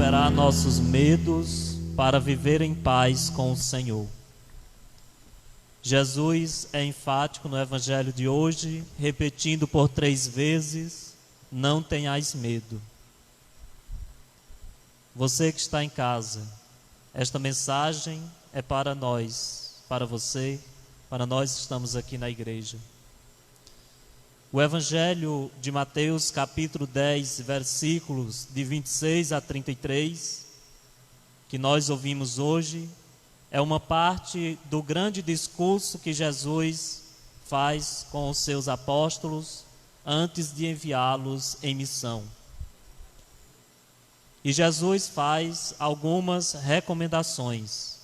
superar nossos medos para viver em paz com o Senhor. Jesus é enfático no Evangelho de hoje, repetindo por 3 vezes: não tenhais medo. Você que está em casa, esta mensagem é para nós, para você, para nós que estamos aqui na igreja. O Evangelho de Mateus, capítulo 10, versículos de 26 a 33, que nós ouvimos hoje, é uma parte do grande discurso que Jesus faz com os seus apóstolos antes de enviá-los em missão. E Jesus faz algumas recomendações.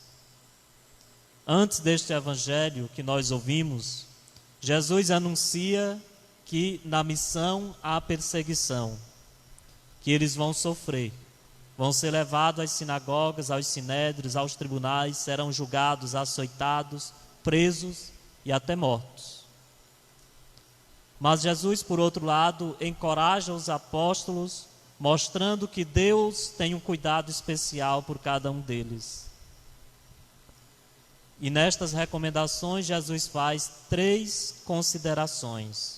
Antes deste Evangelho que nós ouvimos, Jesus anuncia que na missão há perseguição, que eles vão sofrer, vão ser levados às sinagogas, aos sinédrios, aos tribunais, serão julgados, açoitados, presos e até mortos. Mas Jesus, por outro lado, encoraja os apóstolos, mostrando que Deus tem um cuidado especial por cada um deles. E nestas recomendações, Jesus faz 3 considerações.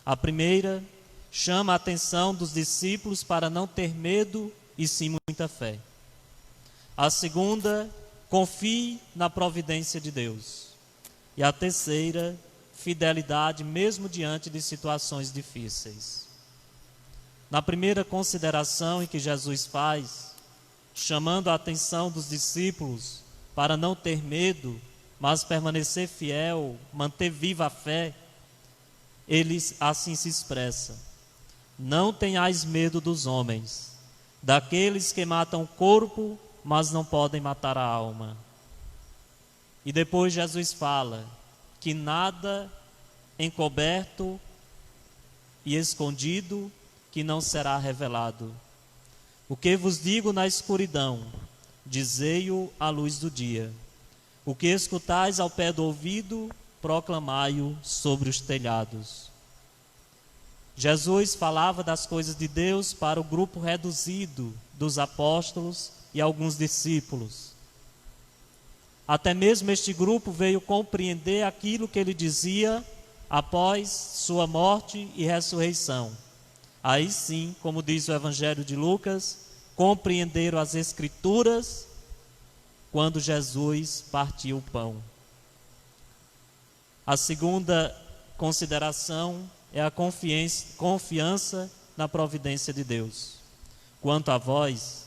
A primeira, chama a atenção dos discípulos para não ter medo e sim muita fé. A segunda, confie na providência de Deus. E a terceira, fidelidade mesmo diante de situações difíceis. Na primeira consideração em que Jesus faz, chamando a atenção dos discípulos para não ter medo, mas permanecer fiel, manter viva a fé, ele assim se expressa: não tenhais medo dos homens, daqueles que matam o corpo, mas não podem matar a alma. E depois Jesus fala que nada encoberto e escondido que não será revelado. O que vos digo na escuridão, dizei-o à luz do dia. O que escutais ao pé do ouvido, proclamai-o sobre os telhados. Jesus falava das coisas de Deus para o grupo reduzido dos apóstolos e alguns discípulos. Até mesmo este grupo veio compreender aquilo que ele dizia após sua morte e ressurreição. Aí sim, como diz o Evangelho de Lucas, compreenderam as Escrituras quando Jesus partiu o pão. A segunda consideração é a confiança na providência de Deus. Quanto a vós,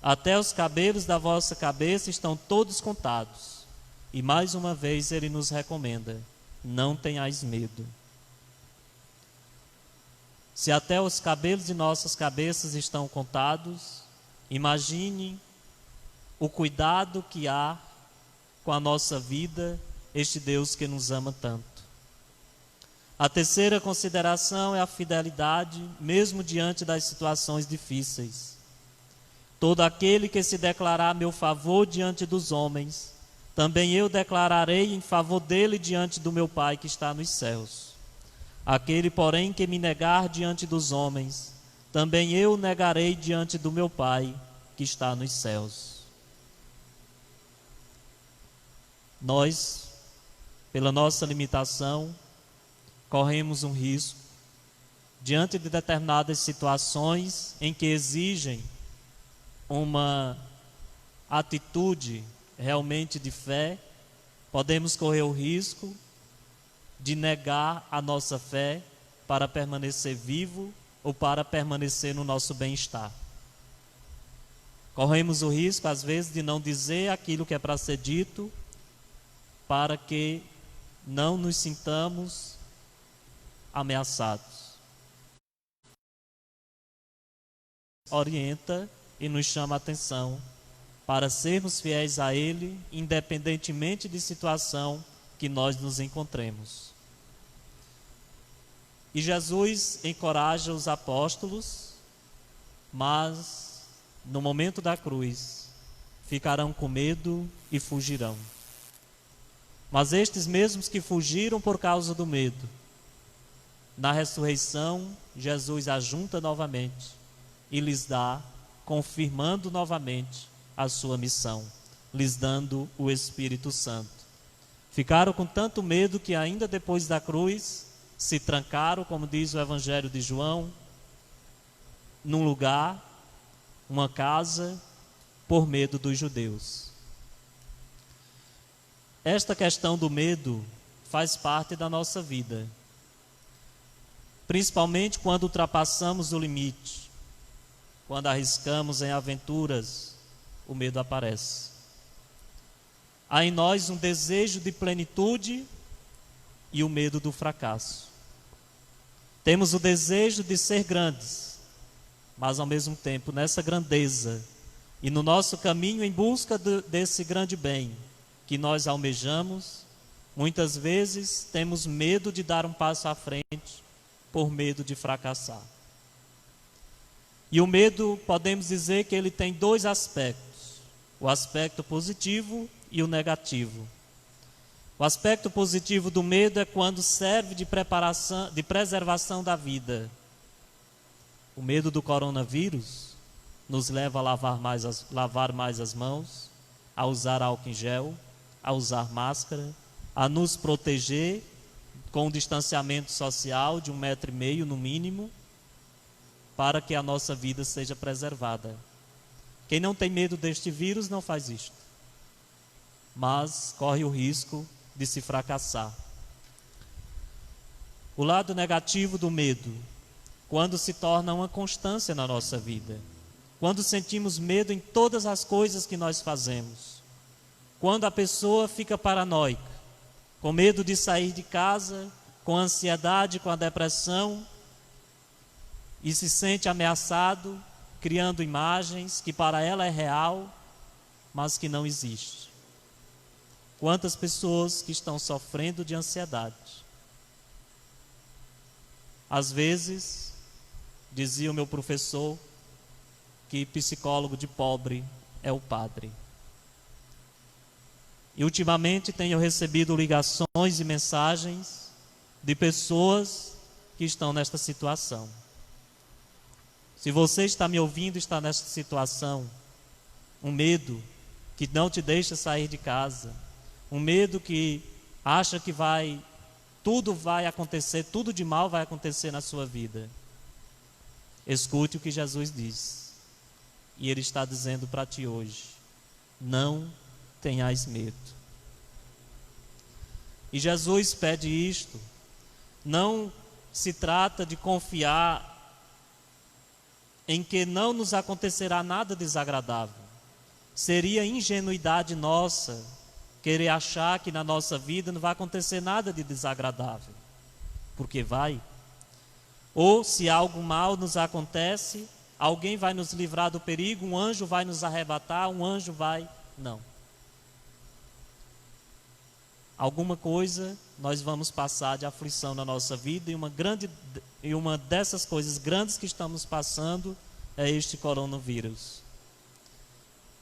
até os cabelos da vossa cabeça estão todos contados. E mais uma vez ele nos recomenda: não tenhais medo. Se até os cabelos de nossas cabeças estão contados, imagine o cuidado que há com a nossa vida este Deus que nos ama tanto. A terceira consideração é a fidelidade, mesmo diante das situações difíceis. Todo aquele que se declarar a meu favor diante dos homens, também eu declararei em favor dele diante do meu Pai que está nos céus. Aquele, porém, que me negar diante dos homens, também eu negarei diante do meu Pai que está nos céus. Nós, pela nossa limitação, corremos um risco, diante de determinadas situações em que exigem uma atitude realmente de fé, podemos correr o risco de negar a nossa fé para permanecer vivo ou para permanecer no nosso bem-estar. Corremos o risco, às vezes, de não dizer aquilo que é para ser dito, para que não nos sintamos ameaçados. Orienta e nos chama a atenção para sermos fiéis a Ele, independentemente de situação que nós nos encontremos. E Jesus encoraja os apóstolos, mas no momento da cruz ficarão com medo e fugirão. Mas estes mesmos que fugiram por causa do medo, na ressurreição, Jesus ajunta novamente e lhes dá confirmando novamente a sua missão, lhes dando o Espírito Santo. Ficaram com tanto medo que ainda depois da cruz se trancaram, como diz o Evangelho de João, num lugar, uma casa, por medo dos judeus. Esta questão do medo faz parte da nossa vida, principalmente quando ultrapassamos o limite, quando arriscamos em aventuras, o medo aparece. Há em nós um desejo de plenitude e o medo do fracasso. Temos o desejo de ser grandes, mas ao mesmo tempo, nessa grandeza e no nosso caminho em busca desse grande bem que nós almejamos, muitas vezes temos medo de dar um passo à frente por medo de fracassar. E o medo, podemos dizer que ele tem dois aspectos: o aspecto positivo e o negativo. O aspecto positivo do medo é quando serve de preparação, de preservação da vida. O medo do coronavírus nos leva a lavar mais as mãos, a usar álcool em gel, a usar máscara, a nos proteger com um distanciamento social de 1,5 metro no mínimo, para que a nossa vida seja preservada. Quem não tem medo deste vírus não faz isto, mas corre o risco de se fracassar. O lado negativo do medo, quando se torna uma constância na nossa vida, quando sentimos medo em todas as coisas que nós fazemos, quando a pessoa fica paranoica, com medo de sair de casa, com a ansiedade, com a depressão, e se sente ameaçado, criando imagens que para ela é real, mas que não existe. Quantas pessoas que estão sofrendo de ansiedade. Às vezes, dizia o meu professor, que psicólogo de pobre é o padre. E ultimamente tenho recebido ligações e mensagens de pessoas que estão nesta situação. Se você está me ouvindo, está nesta situação, um medo que não te deixa sair de casa, um medo que acha que tudo vai acontecer, tudo de mal vai acontecer na sua vida. Escute o que Jesus diz. E Ele está dizendo para ti hoje: não tenhais medo. E Jesus pede isto. Não se trata de confiar em que não nos acontecerá nada desagradável. Seria ingenuidade nossa querer achar que na nossa vida não vai acontecer nada de desagradável, porque vai. Ou se algo mal nos acontece, alguém vai nos livrar do perigo, um anjo vai nos arrebatar, um anjo vai... Não. Alguma coisa nós vamos passar de aflição na nossa vida, e uma dessas coisas grandes que estamos passando é este coronavírus.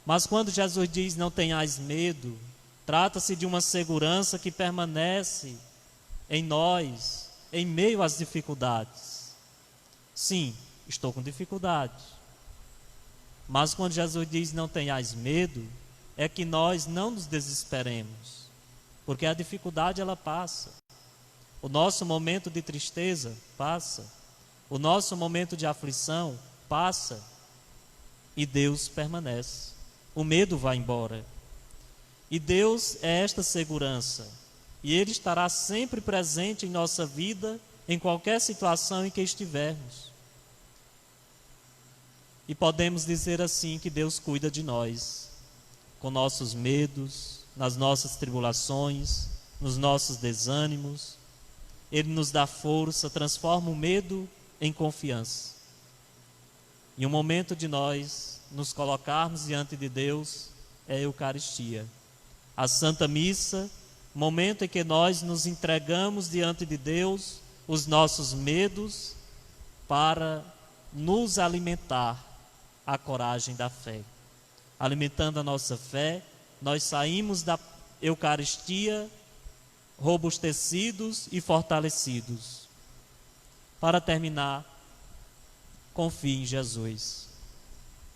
Mas quando Jesus diz não tenhais medo, trata-se de uma segurança que permanece em nós, em meio às dificuldades. Sim, estou com dificuldade. Mas quando Jesus diz não tenhais medo, é que nós não nos desesperemos, porque a dificuldade ela passa. O nosso momento de tristeza passa. O nosso momento de aflição passa. E Deus permanece. O medo vai embora. E Deus é esta segurança. E Ele estará sempre presente em nossa vida, em qualquer situação em que estivermos. E podemos dizer assim que Deus cuida de nós, com nossos medos, nas nossas tribulações, nos nossos desânimos. Ele nos dá força, transforma o medo em confiança. E o momento de nós nos colocarmos diante de Deus é a Eucaristia. A Santa Missa, momento em que nós nos entregamos diante de Deus os nossos medos para nos alimentar a coragem da fé. Alimentando a nossa fé, nós saímos da Eucaristia robustecidos e fortalecidos. Para terminar, confie em Jesus.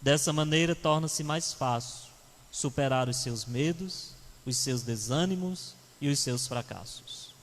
Dessa maneira, torna-se mais fácil superar os seus medos, os seus desânimos e os seus fracassos.